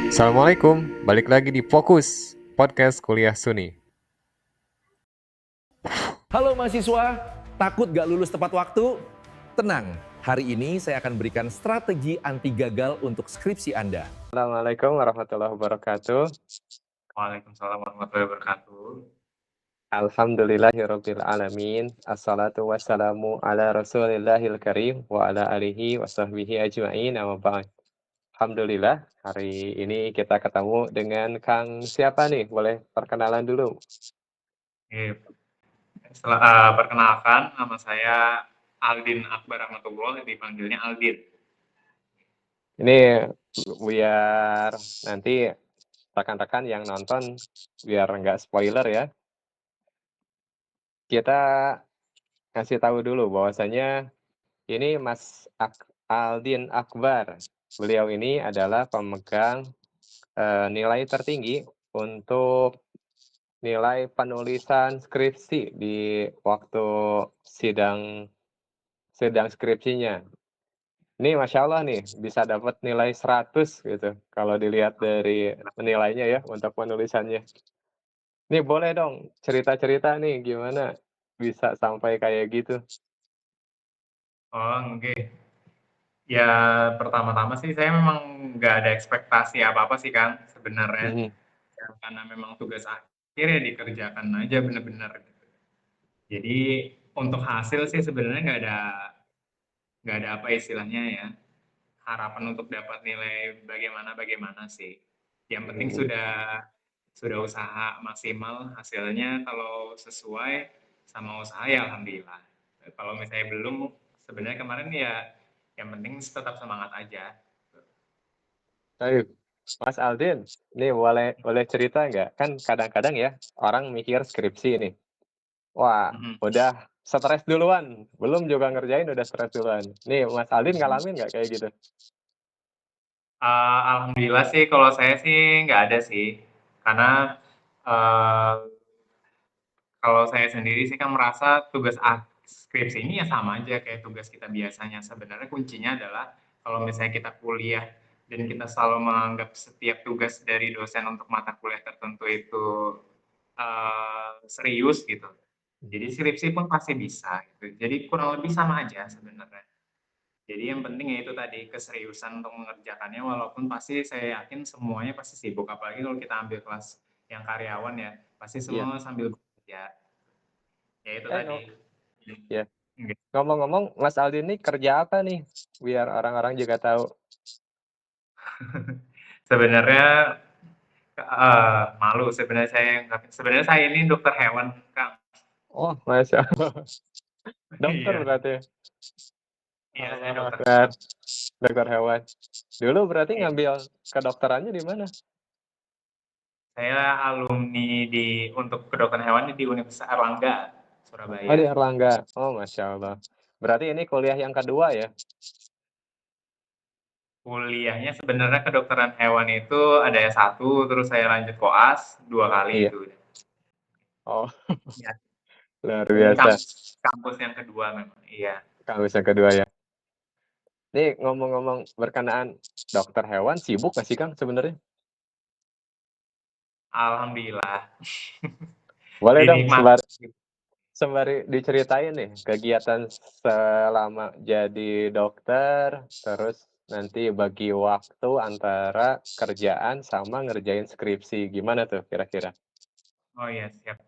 Assalamualaikum, balik lagi di Fokus Podcast Kuliah Suni. Halo mahasiswa, takut gak lulus tepat waktu? Tenang, hari ini saya akan berikan strategi anti gagal untuk skripsi Anda. Assalamualaikum warahmatullahi wabarakatuh. Waalaikumsalam warahmatullahi wabarakatuh. Alhamdulillahirabbil alamin. Assalatu wassalamu ala Rasulillahil Karim wa ala alihi wa sahbihi ajmain. Amma ba'd. Alhamdulillah, hari ini kita ketemu dengan Kang siapa nih? Boleh perkenalan dulu. Perkenalkan, nama saya Aldin Akbar Ahmadullah, dipanggilnya Aldin. Ini biar nanti rekan-rekan yang nonton biar nggak spoiler ya. Kita kasih tahu dulu bahwasanya ini Mas Aldin Akbar. Beliau ini adalah pemegang nilai tertinggi untuk nilai penulisan skripsi di waktu sidang skripsinya. Ini Masya Allah nih, bisa dapat nilai 100 gitu, kalau dilihat dari nilainya ya, untuk penulisannya. Nih boleh dong cerita-cerita nih, gimana bisa sampai kayak gitu? Oh, oke. Ya, pertama-tama sih saya memang nggak ada ekspektasi apa-apa sih, Kang, sebenarnya. Mhm. Ya, karena memang tugas akhir ya dikerjakan aja bener-bener. Jadi, untuk hasil sih sebenarnya nggak ada apa istilahnya ya, harapan untuk dapat nilai bagaimana sih. Yang penting sudah usaha maksimal, hasilnya kalau sesuai sama usaha ya alhamdulillah. Kalau misalnya belum, sebenarnya kemarin ya yang penting tetap semangat aja. Baik, Mas Aldin, nih boleh cerita nggak? Kan kadang-kadang ya orang mikir skripsi nih, wah Mhm. udah stres duluan, belum juga ngerjain udah stres duluan. Nih Mas Aldin ngalamin nggak kayak gitu? Alhamdulillah sih kalau saya sih nggak ada sih, karena uh, kalau saya sendiri sih kan merasa tugas skripsi ini ya sama aja kayak tugas kita biasanya. Sebenarnya kuncinya adalah kalau misalnya kita kuliah dan kita selalu menganggap setiap tugas dari dosen untuk mata kuliah tertentu itu serius gitu. Jadi skripsi pun pasti bisa gitu. Jadi kurang lebih sama aja sebenarnya. Jadi yang penting ya itu tadi keseriusan untuk mengerjakannya walaupun pasti saya yakin semuanya pasti sibuk apalagi kalau kita ambil kelas yang karyawan ya pasti Iya. semua sambil bekerja. Ya itu Eh tadi. ya. Nggak. Ngomong-ngomong, Mas Aldin ini kerja apa nih? Biar orang-orang juga tahu. Sebenarnya malu sebenarnya saya ini dokter hewan, Kang. Oh, Masya Allah. Dokter Iya, berarti. iya saya Allahu dokter Akbar. hewan. Dokter hewan. Dulu berarti Iya. ngambil kedokterannya di mana? Saya alumni untuk kedokteran hewan di Universitas Erlangga, Oh, Surabaya. di Erlangga. Oh, Masya Allah. Berarti ini kuliah yang kedua ya? Kuliahnya sebenarnya kedokteran hewan itu ada S1, terus saya lanjut koas 2 kali Iya. itu. Oh, Ya, luar ini biasa. kampus yang kedua memang, iya. Kampus yang kedua ya. Nih ngomong-ngomong berkenaan dokter hewan, sibuk nggak sih Kang sebenarnya? Alhamdulillah. Boleh dong Dinikmati. sembari diceritain nih kegiatan selama jadi dokter, terus nanti bagi waktu antara kerjaan sama ngerjain skripsi. Gimana tuh kira-kira? Oh iya, siap.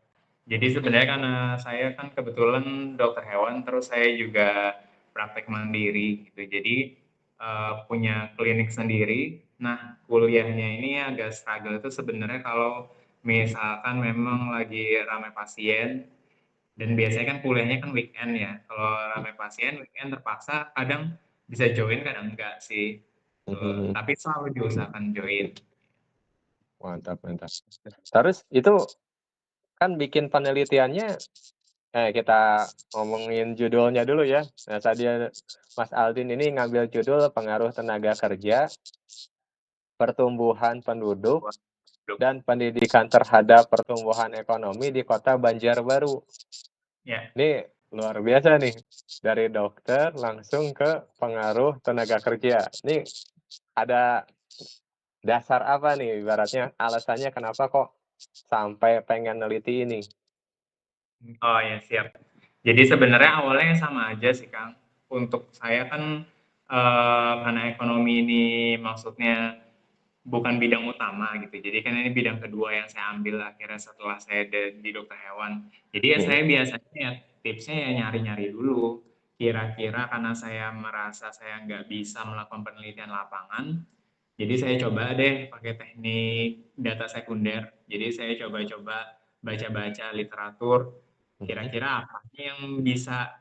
Jadi sebenarnya karena saya kan kebetulan dokter hewan, terus saya juga praktek mandiri gitu. Jadi punya klinik sendiri. Nah, kuliahnya ini agak struggle itu sebenarnya kalau misalkan memang lagi ramai pasien dan biasanya kan kuliahnya kan weekend ya. Kalau ramai pasien weekend terpaksa kadang bisa join, kadang enggak sih. Mhm. Tapi selalu diusahakan join. Mantap, mantap. Terus itu kan bikin penelitiannya, kita ngomongin judulnya dulu ya. Nah, tadi Mas Aldin ini ngambil judul pengaruh tenaga kerja, pertumbuhan penduduk, dan pendidikan terhadap pertumbuhan ekonomi di kota Banjarbaru. Ya, Ini luar biasa nih, dari dokter langsung ke pengaruh tenaga kerja. Ini ada dasar apa nih ibaratnya alasannya kenapa kok sampai pengen neliti ini? Oh ya siap. Jadi sebenarnya awalnya sama aja sih Kang. Untuk saya kan, karena ekonomi ini maksudnya bukan bidang utama gitu, jadi kan ini bidang kedua yang saya ambil akhirnya setelah saya di dokter hewan. Jadi ya Mhm, saya biasanya ya tipsnya ya nyari-nyari dulu, kira-kira karena saya merasa saya nggak bisa melakukan penelitian lapangan, jadi saya coba deh pakai teknik data sekunder. Jadi saya coba-coba baca-baca literatur, mhm. kira-kira apa sih yang bisa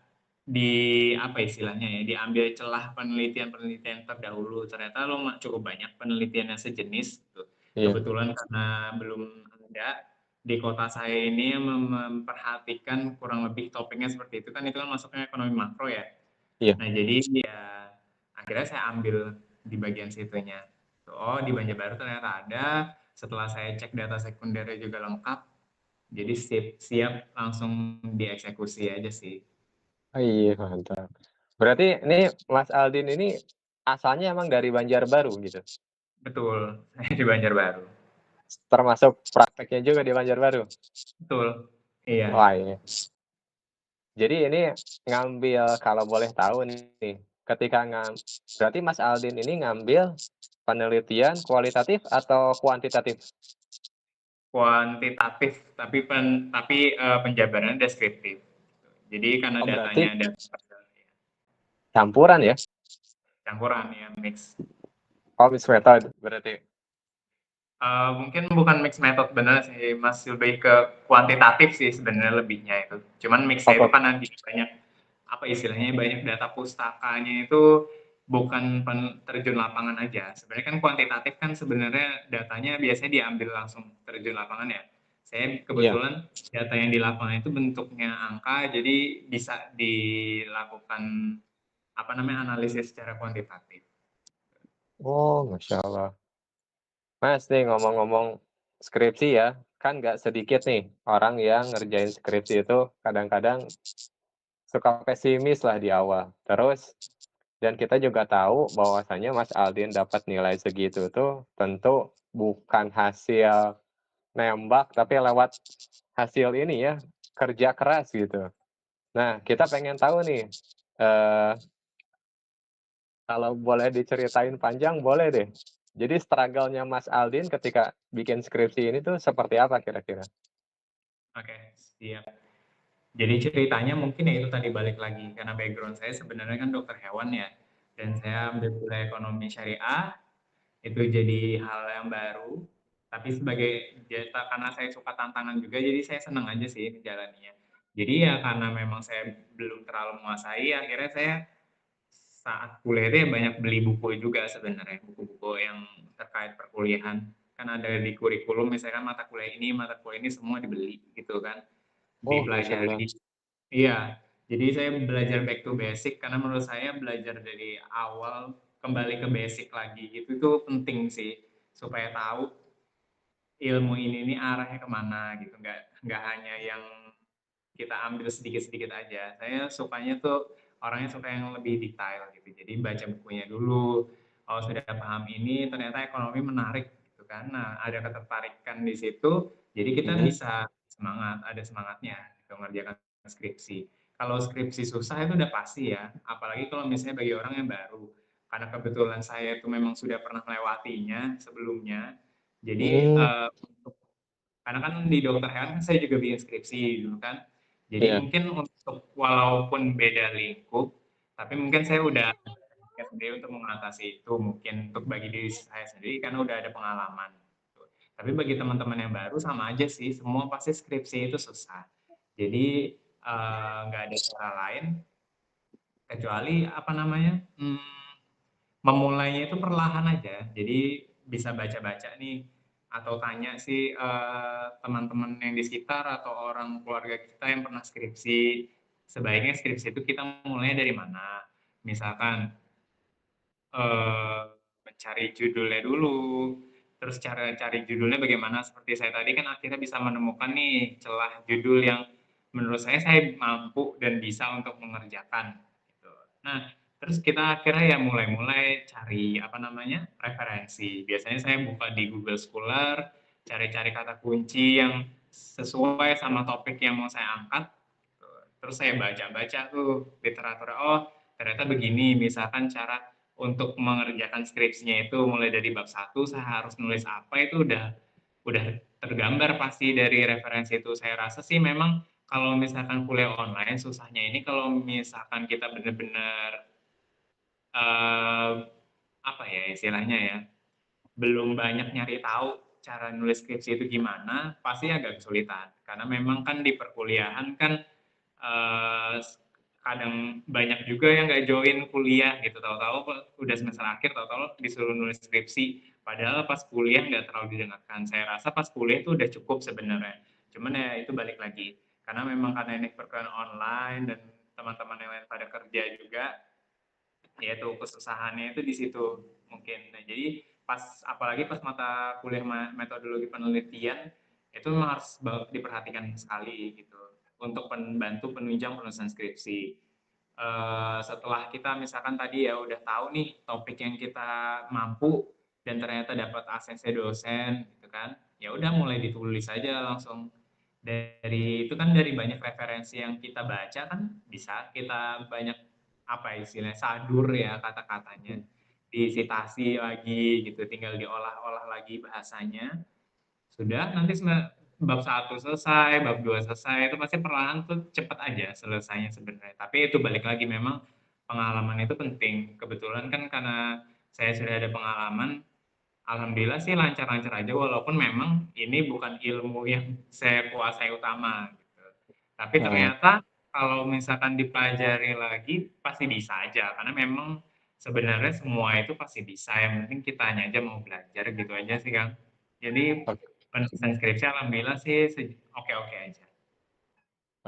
apa istilahnya ya, diambil celah penelitian-penelitian terdahulu. Ternyata cukup banyak penelitian yang sejenis gitu. Iya, Kebetulan karena belum ada di kota saya ini yang memperhatikan kurang lebih topiknya seperti itu kan masuknya ekonomi makro ya. iya. Nah, jadi ya akhirnya saya ambil di bagian situnya. Oh, di Banjarbaru ternyata ada. Setelah saya cek data sekundernya juga lengkap, jadi siap langsung dieksekusi aja sih. Oh iya, mantap. Berarti ini Mas Aldin ini asalnya emang dari Banjarbaru gitu? Betul, saya di Banjarbaru. Termasuk prakteknya juga di Banjarbaru? Betul, iya. Wah, iya. Jadi ini ngambil kalau boleh tahu nih, ketika berarti Mas Aldin ini ngambil penelitian kualitatif atau kuantitatif? Kuantitatif, penjabarannya deskriptif. Jadi karena Oh, datanya berarti ada campuran ya? campuran ya, mix. Oh, mixed method berarti? Mungkin bukan mix method bener sih, Mas, lebih ke kuantitatif sih sebenarnya lebihnya itu. Cuman mix-nya itu Oke. karena banyak, apa istilahnya, banyak data pustakanya itu bukan terjun lapangan aja. Sebenarnya kan kuantitatif kan sebenarnya datanya biasanya diambil langsung terjun lapangan ya. Saya Iya. kebetulan data yang di lapangan itu bentuknya angka, jadi bisa dilakukan, apa namanya, analisis secara kuantitatif. Oh, Masya Allah. Mas nih ngomong-ngomong skripsi ya, kan nggak sedikit nih orang yang ngerjain skripsi itu kadang-kadang suka pesimis lah di awal. Terus dan kita juga tahu bahwasanya Mas Aldin dapat nilai segitu tuh tentu bukan hasil nembak, tapi lewat hasil ini ya, kerja keras gitu. Nah, kita pengen tahu nih, eee, kalau boleh diceritain panjang boleh deh. Jadi struggle-nya Mas Aldin ketika bikin skripsi ini tuh seperti apa kira-kira? Oke, siap. Jadi ceritanya mungkin ya itu tadi balik lagi, karena background saya sebenarnya kan dokter hewan ya, dan saya ambil kuliah ekonomi syariah, itu jadi hal yang baru, tapi sebagai karena saya suka tantangan juga, jadi saya senang aja sih menjalaninya. Jadi ya karena memang saya belum terlalu menguasai, akhirnya saya saat kuliah itu ya banyak beli buku juga sebenarnya, buku-buku yang terkait perkuliahan. Kan ada di kurikulum misalkan mata kuliah ini semua dibeli gitu kan, Oh, Masya Allah. dipelajari. Iya, jadi saya belajar back to basic karena menurut saya belajar dari awal kembali ke basic lagi itu tuh penting sih supaya tahu ilmu ini nih arahnya kemana gitu, nggak hanya yang kita ambil sedikit-sedikit aja. Saya sukanya tuh orangnya suka yang lebih detail gitu. Jadi baca bukunya dulu. Kalau sudah paham ini ternyata ekonomi menarik gitu kan. Nah, ada ketertarikan di situ, jadi kita Mhm, bisa ada semangatnya gitu mengerjakan skripsi. Kalau skripsi susah itu udah pasti ya, apalagi kalau misalnya bagi orang yang baru. Karena kebetulan saya itu memang sudah pernah melewatinya sebelumnya. Jadi mmm, karena kan di dokter hewan kan saya juga bikin skripsi dulu kan. Jadi iya, mungkin untuk walaupun beda lingkup, tapi mungkin saya udah sendiri untuk mengatasi itu, mungkin untuk bagi diri saya sendiri karena udah ada pengalaman. Gitu. Tapi bagi teman-teman yang baru sama aja sih, semua pasti skripsi itu susah. Jadi nggak ada cara lain kecuali apa namanya, memulainya itu perlahan aja. Jadi bisa baca-baca nih atau tanya sih, teman-teman yang di sekitar atau orang keluarga kita yang pernah skripsi, sebaiknya skripsi itu kita mulainya dari mana. Misalkan, eee, mencari judulnya dulu, terus cara cari judulnya bagaimana, seperti saya tadi kan akhirnya bisa menemukan nih celah judul yang menurut saya mampu dan bisa untuk mengerjakan, gitu. Nah, Terus kita akhirnya ya mulai-mulai cari apa namanya, referensi. Biasanya saya buka di Google Scholar, cari-cari kata kunci yang sesuai sama topik yang mau saya angkat, gitu. Terus saya baca-baca tuh literaturnya, oh ternyata begini, misalkan cara untuk mengerjakan skripsinya itu mulai dari bab 1 saya harus nulis apa, itu udah tergambar pasti dari referensi itu. Saya rasa sih memang kalau misalkan kuliah online susahnya ini kalau misalkan kita benar-benar eee, apa ya istilahnya ya, belum banyak nyari tahu cara nulis skripsi itu gimana, pasti agak kesulitan. Karena memang kan di perkuliahan kan, eee, kadang banyak juga yang nggak join kuliah gitu, tahu-tahu kok udah semester akhir, tahu-tahu disuruh nulis skripsi, padahal pas kuliah nggak terlalu didengarkan. Saya rasa pas kuliah itu udah cukup sebenarnya, cuman ya itu balik lagi, karena memang karena ini perkuliahan online dan teman-teman yang lain pada kerja juga, ya itu kesusahannya itu di situ mungkin. Nah, jadi pas apalagi pas mata kuliah metodologi penelitian itu memang harus diperhatikan sekali gitu untuk membantu penunjang penulisan skripsi. Setelah kita misalkan tadi ya udah tahu nih topik yang kita mampu dan ternyata dapat ACC dosen gitu kan, ya udah mulai ditulis aja langsung. Dari itu kan dari banyak referensi yang kita baca kan bisa kita banyak apa ya istilahnya sadur ya kata-katanya, disitasi lagi gitu, tinggal diolah-olah lagi bahasanya. Sudah nanti bab 1 selesai, bab 2 selesai, itu pasti perlahan tuh cepet aja selesainya sebenarnya. Tapi itu balik lagi memang pengalaman itu penting. Kebetulan kan karena saya sudah ada pengalaman, alhamdulillah sih lancar-lancar aja walaupun memang ini bukan ilmu yang saya kuasai utama gitu. Tapi Oh, ternyata kalau misalkan dipelajari lagi pasti bisa aja karena memang sebenarnya semua itu pasti bisa, yang penting kitanya aja mau belajar gitu aja sih, Kang. Jadi oke. penulisan skripsi alhamdulillah sih oke-oke aja.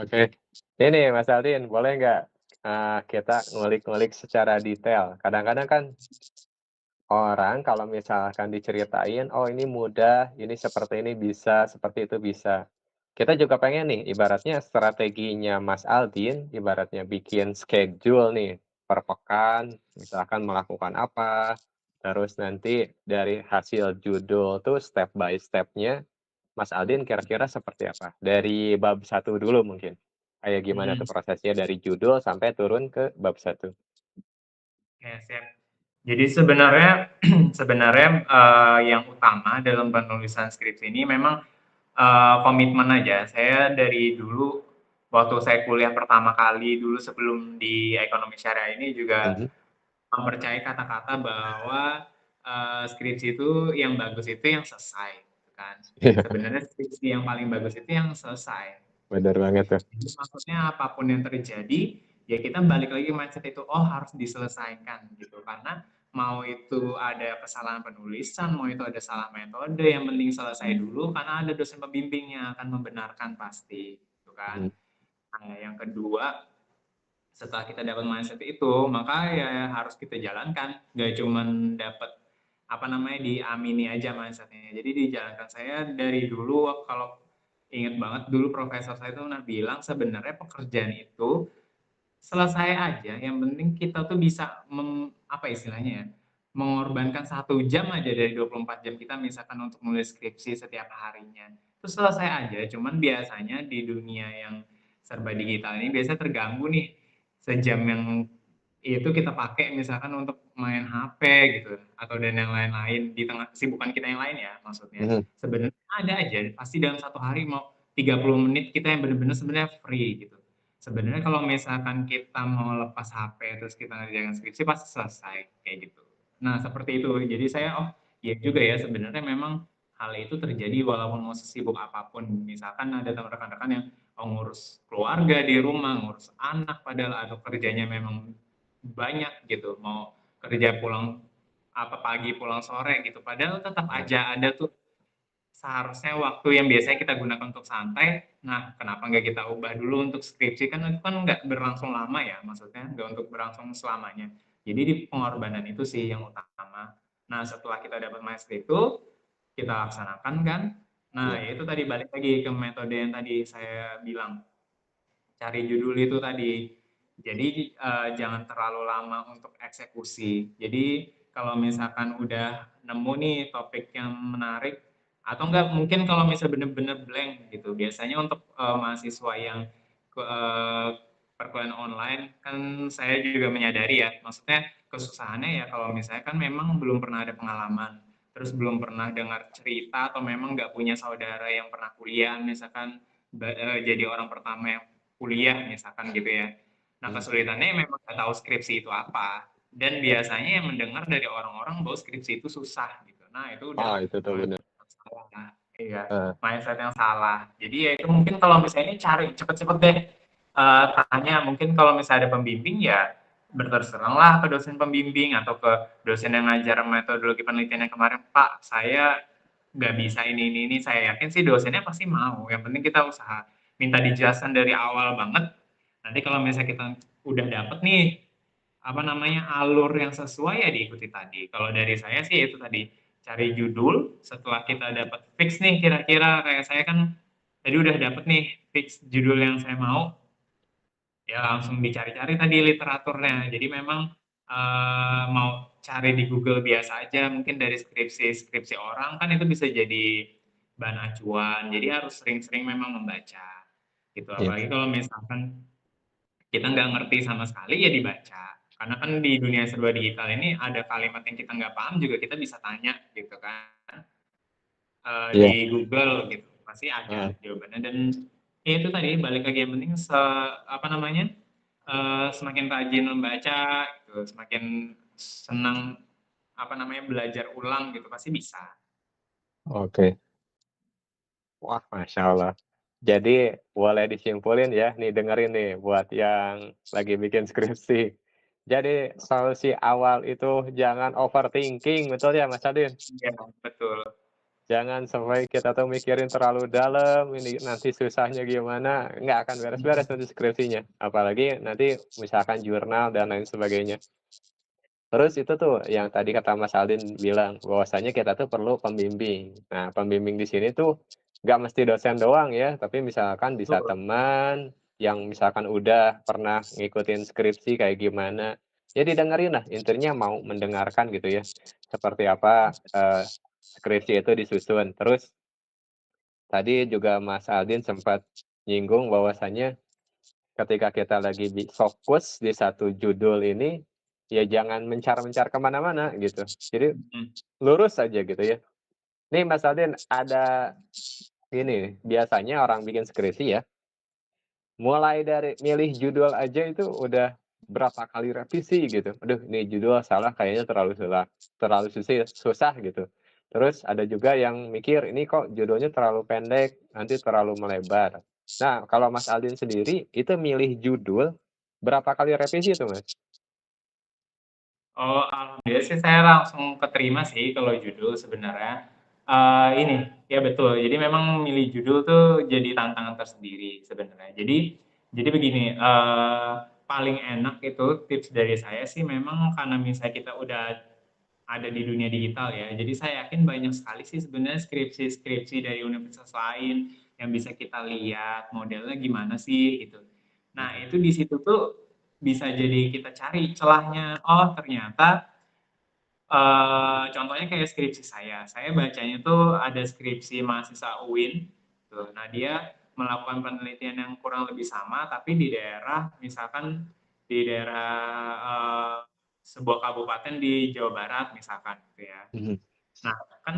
Oke. Ini Mas Aldin, boleh nggak, kita ngulik-ngulik secara detail? Kadang-kadang kan orang kalau misalkan diceritain, "Oh ini mudah, ini seperti ini bisa, seperti itu bisa." Kita juga pengen nih, ibaratnya strateginya Mas Aldin, ibaratnya bikin schedule nih, per pekan, misalkan melakukan apa, terus nanti dari hasil judul tuh step by step-nya, Mas Aldin kira-kira seperti apa? Dari bab 1 dulu mungkin. Kayak gimana Mhm. tuh prosesnya dari judul sampai turun ke bab 1? Oke, siap. Jadi sebenarnya sebenarnya, yang utama dalam penulisan skripsi ini memang, komitmen aja. Saya dari dulu waktu saya kuliah pertama kali dulu sebelum di ekonomi syariah ini juga Mhm. mempercayai kata-kata bahwa, skripsi itu yang bagus itu yang selesai, gitu kan. Iya, Sebenarnya skripsi yang paling bagus itu yang selesai. bener banget tuh. Jadi maksudnya apapun yang terjadi, ya kita balik lagi mindset itu, oh harus diselesaikan gitu. Karena mau itu ada kesalahan penulisan, mau itu ada salah metode, yang penting selesai dulu karena ada dosen pembimbing yang akan membenarkan pasti, gitu kan. Mhm. Nah, yang kedua, setelah kita dapat mindset itu, maka ya harus kita jalankan, nggak cuman dapat apa namanya diamini aja mindsetnya. Jadi dijalankan. Saya dari dulu kalau inget banget dulu profesor saya itu pernah bilang sebenarnya pekerjaan itu selesai aja, yang penting kita tuh bisa apa istilahnya ya, mengorbankan 1 jam aja dari 24 jam kita misalkan untuk nulis skripsi setiap harinya. Itu selesai aja, cuman biasanya di dunia yang serba digital ini biasanya terganggu nih, sejam yang itu kita pakai misalkan untuk main HP gitu, atau dan yang lain-lain di tengah kesibukan kita yang lain ya maksudnya. Mhm. Sebenarnya ada aja, pasti dalam 1 hari mau 30 menit kita yang bener-bener sebenarnya free gitu. Sebenarnya kalau misalkan kita mau lepas HP terus kita ngerjain skripsi pasti selesai, kayak gitu. Nah seperti itu, jadi saya, oh iya juga ya sebenarnya memang hal itu terjadi walaupun mau sesibuk apapun. Misalkan ada teman rekan-rekan yang, oh ngurus keluarga di rumah, ngurus anak padahal atau kerjanya memang banyak gitu, mau kerja pulang apa pagi pulang sore gitu, padahal tetap Nah, aja ada tuh seharusnya waktu yang biasanya kita gunakan untuk santai, nah kenapa nggak kita ubah dulu untuk skripsi, kan itu kan nggak berlangsung lama ya, maksudnya nggak untuk berlangsung selamanya. Jadi di pengorbanan itu sih yang utama. Nah setelah kita dapat mindset itu, kita laksanakan kan, nah iya. ya itu tadi balik lagi ke metode yang tadi saya bilang, cari judul itu tadi. Jadi, jangan terlalu lama untuk eksekusi. Jadi, kalau misalkan udah nemu nih topik yang menarik atau enggak mungkin kalau misalnya bener-bener blank gitu, biasanya untuk, mahasiswa yang perkuliahan online kan saya juga menyadari ya, maksudnya kesusahannya ya kalau misalnya kan memang belum pernah ada pengalaman, terus belum pernah dengar cerita atau memang nggak punya saudara yang pernah kuliah misalkan, jadi orang pertama yang kuliah misalkan gitu ya. Nah, Hmm. kesulitannya memang nggak tahu skripsi itu apa, dan biasanya yang mendengar dari orang-orang bahwa skripsi itu susah gitu. Nah, itu udah Oh, itu tuh bener. mindset yang salah. Iya, Eh, mindset yang salah. Jadi ya itu mungkin kalau misalnya ini cari cepet-cepet deh, tanya mungkin kalau misalnya ada pembimbing ya berterus teranglah ke dosen pembimbing atau ke dosen yang ngajar metodologi penelitian yang kemarin, "Pak, saya nggak bisa ini." Saya yakin sih dosennya pasti mau, yang penting kita usaha. Minta dijelaskan dari awal banget. Nanti kalau misalnya kita udah dapet nih, apa namanya, alur yang sesuai ya diikuti tadi. Kalau dari saya sih itu tadi, cari judul, setelah kita dapat fix nih kira-kira kayak saya kan tadi udah dapet nih fix judul yang saya mau, ya langsung dicari-cari tadi literaturnya. Jadi memang, mau cari di Google biasa aja, mungkin dari skripsi-skripsi orang kan itu bisa jadi bahan acuan. Jadi harus sering-sering memang membaca, gitu. iya. Apalagi kalau misalkan kita nggak ngerti sama sekali ya dibaca. Karena kan di dunia serba digital ini ada kalimat yang kita nggak paham juga kita bisa tanya gitu kan, di Iya. Google gitu, pasti Heeh. ada jawabannya dan ya itu tadi balik lagi yang penting apa namanya, semakin rajin membaca gitu, semakin senang apa namanya, belajar ulang gitu, pasti bisa. Oke. Wah, masya Allah. Jadi boleh disimpulin ya, nih dengerin nih buat yang lagi bikin skripsi. Jadi solusi awal itu jangan overthinking, betul ya Mas Adin? Iya, betul. Jangan sampai kita tuh mikirin terlalu dalam, ini nanti susahnya gimana, nggak akan beres-beres nanti skripsinya. Apalagi nanti misalkan jurnal dan lain sebagainya. Terus itu tuh yang tadi kata Mas Aldin bilang, bahwasanya kita tuh perlu pembimbing. Nah, pembimbing di sini tuh nggak mesti dosen doang ya, tapi misalkan bisa Betul. teman yang misalkan udah pernah ngikutin skripsi kayak gimana. Ya didengerin lah, intinya mau mendengarkan gitu ya. Seperti apa skripsi itu disusun. Terus tadi juga Mas Aldin sempat nyinggung bahwasanya ketika kita lagi fokus di satu judul ini, ya jangan mencar-mencar kemana-mana gitu. Jadi Mhm. lurus saja gitu ya. Nih Mas Aldin ada ini, biasanya orang bikin skripsi ya, mulai dari milih judul aja itu udah berapa kali revisi gitu. Aduh ini judul salah kayaknya terlalu susah gitu. Terus ada juga yang mikir ini kok judulnya terlalu pendek, nanti terlalu melebar. Nah, kalau Mas Aldin sendiri itu milih judul berapa kali revisi itu, Mas? Oh, alhamdulillah sih saya langsung keterima sih kalau judul sebenarnya. Ini, ya betul. Jadi memang milih judul tuh jadi tantangan tersendiri sebenarnya. Jadi begini, paling enak itu tips dari saya sih memang karena misalnya kita udah ada di dunia digital ya. Jadi saya yakin banyak sekali sih sebenarnya skripsi-skripsi dari universitas lain yang bisa kita lihat modelnya gimana sih gitu. Nah, Mhm. itu di situ tuh bisa jadi kita cari celahnya. Oh, ternyata contohnya kayak skripsi saya bacanya tuh ada skripsi mahasiswa UIN, tuh. Nah, dia melakukan penelitian yang kurang lebih sama, tapi di daerah misalkan di daerah, sebuah kabupaten di Jawa Barat misalkan gitu ya. Mhm. Nah, kan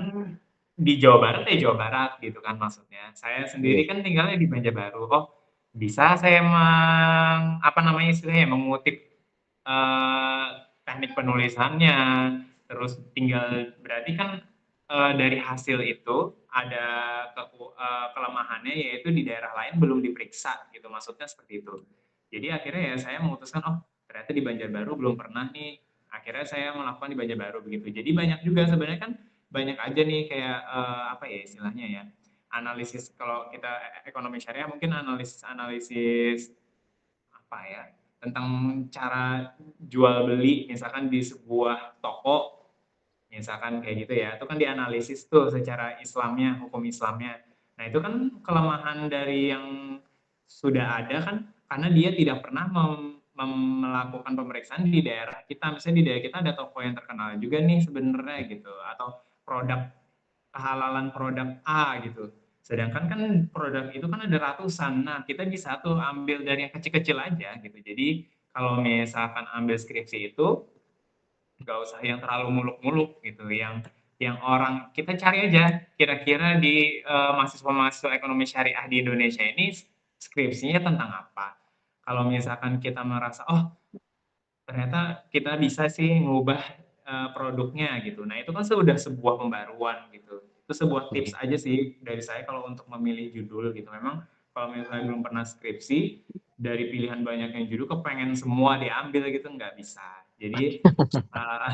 di Jawa Barat ya Jawa Barat gitu kan maksudnya. Saya Iya. sendiri kan tinggalnya di Banjarbaru. Oh, bisa saya apa namanya istilahnya, mengutip, eee, teknik penulisannya, terus tinggal berarti kan, dari hasil itu ada kelemahannya yaitu di daerah lain belum diperiksa gitu, maksudnya seperti itu. Jadi akhirnya ya saya memutuskan, oh ternyata di Banjarbaru belum pernah nih, akhirnya saya melakukan di Banjarbaru begitu. Jadi banyak juga sebenarnya kan banyak aja nih kayak, apa ya istilahnya ya, analisis kalau kita ekonomi syariah mungkin analisis-analisis apa ya, tentang cara jual beli misalkan di sebuah toko, misalkan kayak gitu ya, itu kan dianalisis tuh secara Islamnya, hukum Islamnya. Nah itu kan kelemahan dari yang sudah ada kan karena dia tidak pernah melakukan pemeriksaan di daerah kita. Misalnya di daerah kita ada toko yang terkenal juga nih sebenarnya gitu, atau produk kehalalan produk A gitu. Sedangkan kan produk itu kan ada ratusan. Nah, kita bisa tuh ambil dari yang kecil-kecil aja gitu. Jadi kalau misalkan ambil skripsi itu nggak usah yang terlalu muluk-muluk gitu, yang orang kita cari aja kira-kira di mahasiswa-mahasiswa ekonomi syariah di Indonesia ini skripsinya tentang apa. Kalau misalkan kita merasa, oh ternyata kita bisa sih ngubah produknya gitu. Nah itu kan sudah sebuah pembaruan gitu. Itu sebuah tips aja sih dari saya kalau untuk memilih judul gitu. Memang kalau misalnya belum pernah skripsi, dari pilihan banyak yang judul kepengen semua diambil gitu nggak bisa. Jadi uh,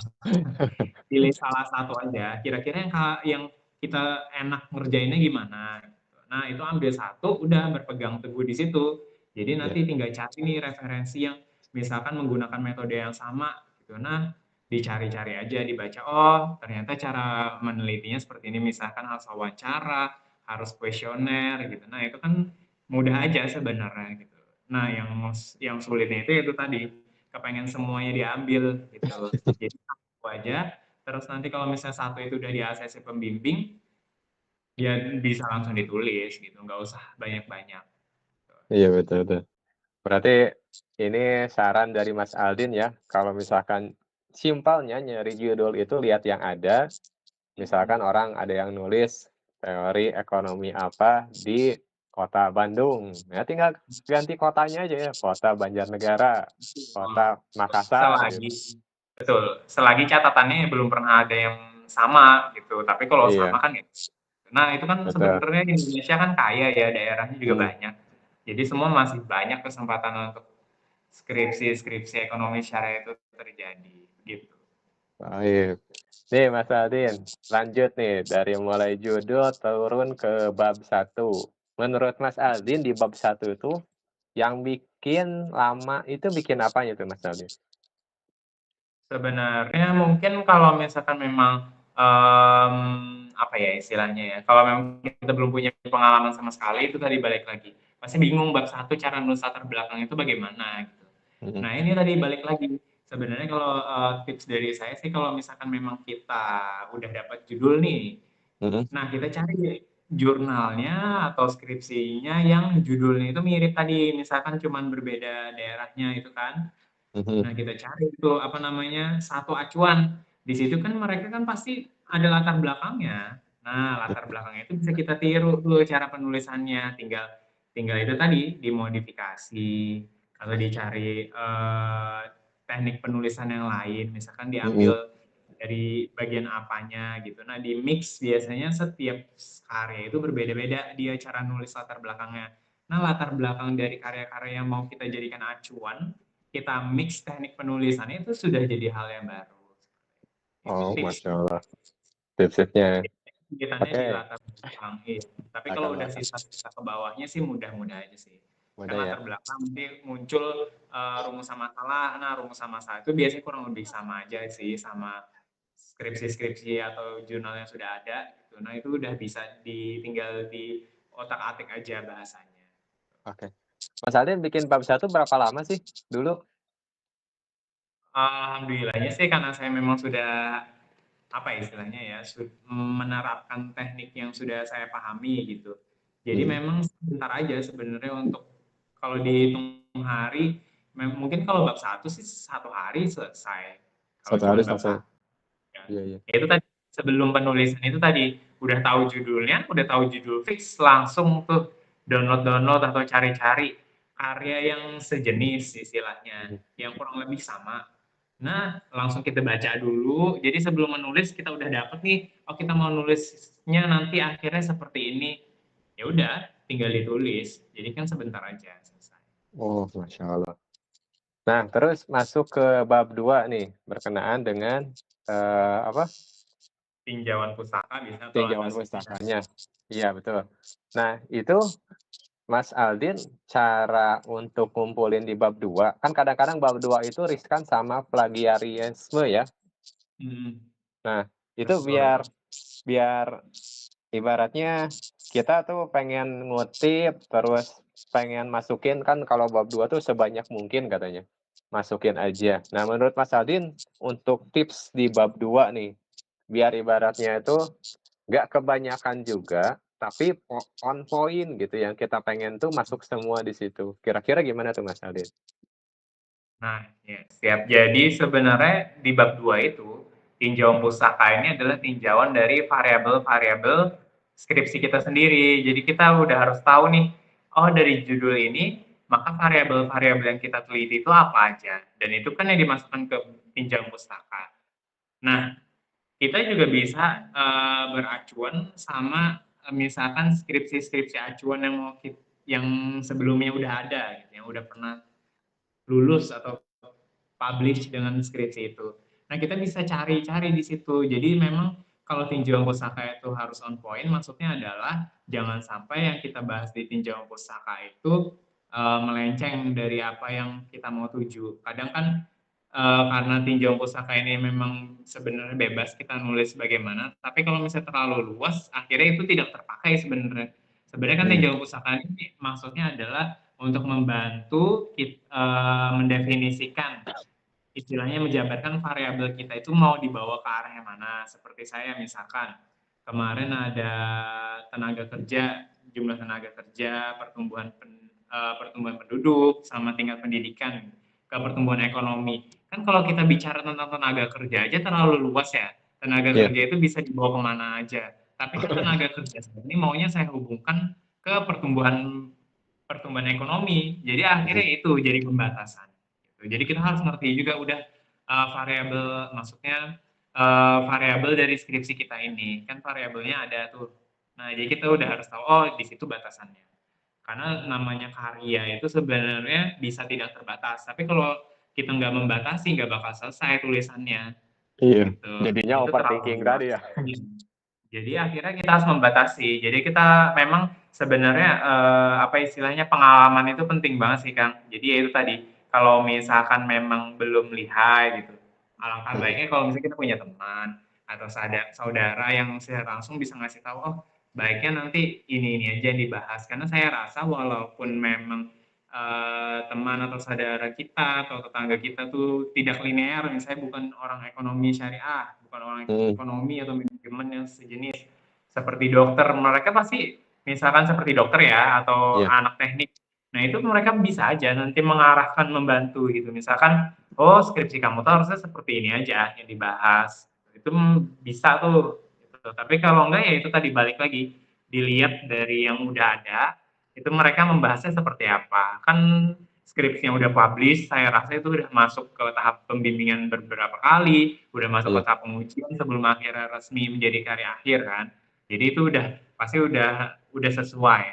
pilih salah satu aja. Kira-kira yang kita enak ngerjainnya gimana? Gitu. Nah itu ambil satu, udah berpegang teguh di situ. Jadi Iya. nanti tinggal cari nih referensi yang misalkan menggunakan metode yang sama gitu. Nah, dicari-cari aja, dibaca, oh ternyata cara menelitinya seperti ini, misalkan harus wawancara, harus kuesioner gitu. Nah, itu kan mudah aja sebenarnya gitu. Nah, yang sulitnya itu tadi, kepengen semuanya diambil gitu. Jadi satu aja, terus nanti kalau misalnya satu itu udah di ACC pembimbing, ya bisa langsung ditulis gitu, nggak usah banyak-banyak. Iya, betul betul. Berarti ini saran dari Mas Aldin ya, kalau misalkan simpelnya nyari judul itu lihat yang ada, misalkan orang ada yang nulis teori ekonomi apa di kota Bandung, ya tinggal ganti kotanya aja ya, kota Banjarnegara, kota Makassar gitu. Selagi betul, selagi catatannya belum pernah ada yang sama gitu, tapi kalau Iya, sama kan ya. Nah, itu kan betul. sebenarnya Indonesia kan kaya ya, daerahnya juga Mhm, banyak. Jadi semua masih banyak kesempatan untuk skripsi-skripsi ekonomi syariah itu terjadi, gitu. baik. Nih Mas Aldin, lanjut nih dari mulai judul turun ke bab satu. Menurut Mas Aldin di bab satu itu yang bikin lama itu bikin apanya tuh Mas Aldin? Sebenarnya mungkin kalau misalkan memang, apa ya istilahnya ya, kalau memang kita belum punya pengalaman sama sekali, itu tadi balik lagi, pasti bingung bab satu cara nulis latar belakang itu bagaimana gitu. Mhm Nah ini tadi balik lagi, sebenarnya kalau, tips dari saya sih kalau misalkan memang kita udah dapat judul nih, mhm nah kita cari jurnalnya atau skripsinya yang judulnya itu mirip tadi, misalkan cuman berbeda daerahnya itu kan. mhm. Nah, kita cari itu apa namanya, satu acuan. Di situ kan mereka kan pasti ada latar belakangnya. Nah, latar belakangnya itu bisa kita tiru tuh cara penulisannya, tinggal tinggal itu tadi dimodifikasi atau dicari, teknik penulisan yang lain, misalkan Mhm. diambil dari bagian apanya gitu. Nah, di-mix biasanya setiap karya itu berbeda-beda dia cara nulis latar belakangnya. Nah, latar belakang dari karya-karya yang mau kita jadikan acuan, kita mix teknik penulisannya itu sudah jadi hal yang baru. Itu Oh, tips Masya Allah. Tips-tipsnya. kegiatannya di Oke, latar belakang, iya. Tapi latar kalau udah belakang. sisa-sisa ke bawahnya sih mudah-mudah aja sih. Kan Mudah ya? latar belakang nanti muncul rumusan masalah. Nah, rumusan masalah itu biasanya kurang lebih sama aja sih sama skripsi-skripsi atau jurnal yang sudah ada gitu. Nah, itu udah bisa tinggal di otak-atik aja bahasanya. Oke. Mas Aldin bikin bab satu berapa lama sih dulu? Alhamdulillahnya sih karena saya memang sudah apa ya istilahnya ya, menerapkan teknik yang sudah saya pahami gitu. Jadi Mhm. memang sebentar aja sebenarnya untuk kalau dihitung hari, mungkin kalau bab satu sih satu hari selesai. Kalau Satu cuma hari bab selesai? satu. Ya. Iya iya. Ya itu tadi sebelum penulisan itu tadi udah tahu judulnya, udah tahu judul fix, langsung tuh download-download atau cari-cari karya yang sejenis istilahnya, Mhm. yang kurang lebih sama. Nah, langsung kita baca dulu. Jadi sebelum menulis kita udah dapet nih, oh kita mau nulisnya nanti akhirnya seperti ini. Ya udah, tinggal ditulis. Jadi kan sebentar aja selesai. Oh, Masya Allah. Nah, terus masuk ke bab 2 nih, berkenaan dengan, apa, Tinjauan pustaka bisa atau tinjauan analisis. pustakanya. Iya, betul. Nah, itu Mas Aldin cara untuk ngumpulin di bab 2 kan kadang-kadang bab 2 itu riskan sama plagiarisme ya. Hmm, Nah, itu biar betul. biar ibaratnya kita tuh pengen ngutip, terus pengen masukin kan kalau bab 2 tuh sebanyak mungkin katanya. masukin aja. Nah, menurut Mas Aldin, untuk tips di bab 2 nih, biar ibaratnya itu nggak kebanyakan juga, tapi on point gitu, yang kita pengen tuh masuk semua di situ. Kira-kira gimana tuh Mas Aldin? Nah, ya, siap. Jadi sebenarnya di bab 2 itu, tinjauan pustaka ini adalah tinjauan dari variabel-variabel skripsi kita sendiri. Jadi kita udah harus tahu nih, oh dari judul ini, maka variabel-variabel yang kita teliti itu apa aja. Dan itu kan yang dimasukkan ke tinjauan pustaka. Nah, kita juga bisa beracuan sama misalkan skripsi-skripsi acuan yang mau yang sebelumnya udah ada, gitu, yang udah pernah lulus atau publish dengan skripsi itu. Nah, kita bisa cari-cari di situ. Jadi memang kalau tinjauan pustaka itu harus on point, maksudnya adalah jangan sampai yang kita bahas di tinjauan pustaka itu melenceng dari apa yang kita mau tuju. Kadang kan karena tinjauan pustaka ini memang sebenarnya bebas kita nulis bagaimana, tapi kalau misalnya terlalu luas, akhirnya itu tidak terpakai sebenarnya. Sebenarnya kan tinjauan pustaka ini maksudnya adalah untuk membantu mendefinisikan, istilahnya menjabarkan variabel kita itu mau dibawa ke arah yang mana. Seperti saya misalkan, kemarin ada tenaga kerja, jumlah tenaga kerja, pertumbuhan penduduk, sama tingkat pendidikan, ke pertumbuhan ekonomi. Kan kalau kita bicara tentang tenaga kerja aja terlalu luas ya. Tenaga Iya. kerja itu bisa dibawa kemana aja. Tapi kan tenaga kerja ini maunya saya hubungkan ke pertumbuhan ekonomi. Jadi akhirnya itu jadi pembatasan. Gitu. Jadi kita harus ngerti juga udah variabel, maksudnya variabel dari skripsi kita ini kan variabelnya ada tuh. Nah, jadi kita udah harus tahu oh di situ batasannya. Karena namanya karya itu sebenarnya bisa tidak terbatas. Tapi kalau kita nggak membatasi, nggak bakal selesai tulisannya. Iya, Gitu. jadinya Itu overthinking terlalu tadi luas. ya? Iya. Jadi akhirnya kita harus membatasi. Jadi kita memang sebenarnya apa istilahnya pengalaman itu penting banget sih Kang. Jadi ya itu tadi kalau misalkan memang belum lihai gitu, alangkah baiknya kalau misalnya kita punya teman atau saudara yang secara langsung bisa ngasih tahu, oh baiknya nanti ini aja yang dibahas. Karena saya rasa walaupun memang teman atau saudara kita atau tetangga kita tuh tidak linear, misalnya bukan orang ekonomi syariah, bukan orang Mhm, ekonomi atau manajemen yang sejenis seperti dokter, mereka pasti misalkan seperti dokter ya atau iya. anak teknik. Nah, itu mereka bisa aja nanti mengarahkan, membantu gitu. Misalkan, oh skripsi kamu tuh harusnya seperti ini aja yang dibahas. Itu bisa tuh. Gitu. Tapi kalau enggak ya itu tadi balik lagi dilihat dari yang udah ada, itu mereka membahasnya seperti apa. Kan skripsinya udah publish, saya rasa itu udah masuk ke tahap pembimbingan beberapa kali, udah masuk ke Iya. tahap pengujian sebelum akhirnya resmi menjadi karya akhir kan. Jadi itu udah pasti udah sesuai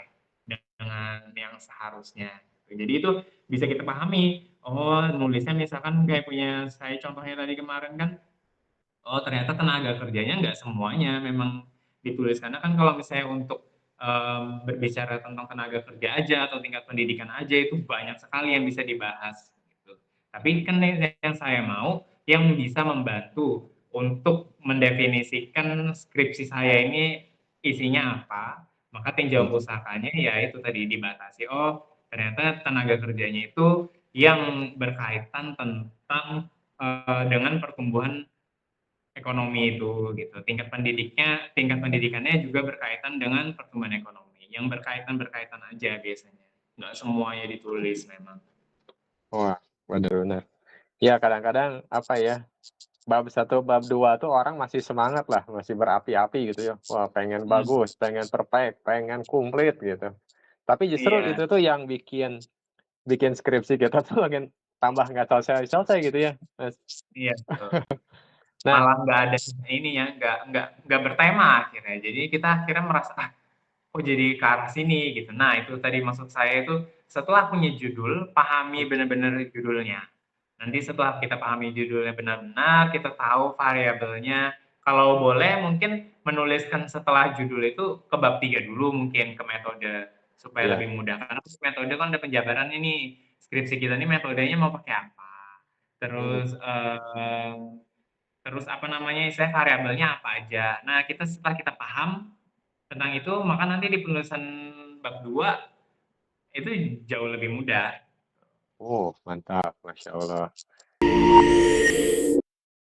dengan yang seharusnya. Jadi itu bisa kita pahami. Oh, nulisnya misalkan kayak punya saya contohnya tadi kemarin kan, oh ternyata tenaga kerjanya nggak semuanya memang ditulis. Karena kan kalau misalnya untuk berbicara tentang tenaga kerja aja atau tingkat pendidikan aja itu banyak sekali yang bisa dibahas. Gitu. Tapi kan yang saya mau yang bisa membantu untuk mendefinisikan skripsi saya ini isinya apa, maka tinjauan Mhm. pusakanya ya itu tadi dibatasi. Oh ternyata tenaga kerjanya itu yang berkaitan tentang dengan pertumbuhan ekonomi itu gitu. Tingkat pendidikannya juga berkaitan dengan pertumbuhan ekonomi. Yang berkaitan aja biasanya. Nggak semuanya ditulis memang. Wah, bener-bener. Ya kadang-kadang apa ya, bab 1, bab 2 tuh orang masih semangat lah, masih berapi-api gitu ya. Wah pengen Hmm, bagus, pengen perfect, pengen komplit gitu. Tapi justru iya, itu tuh yang bikin bikin skripsi kita tuh makin tambah nggak selesai-selesai gitu ya, Mas. iya betul. Nah, Malah nggak ada ini ya, nggak bertema akhirnya. Jadi kita akhirnya merasa ah, kok jadi ke arah sini gitu. Nah itu tadi maksud saya itu setelah punya judul, pahami benar-benar judulnya. Nanti setelah kita pahami judulnya benar-benar, kita tahu variabelnya, kalau boleh mungkin menuliskan setelah judul itu ke bab 3 dulu mungkin, ke metode, supaya iya, lebih mudah. Karena metode kan ada penjabarannya nih, skripsi kita ini metodenya mau pakai apa. mhm, Terus, terus apa namanya, saya variabelnya apa aja. Nah, setelah kita paham tentang itu, maka nanti di penulisan bab 2 itu jauh lebih mudah. Oh, mantap, Masya Allah.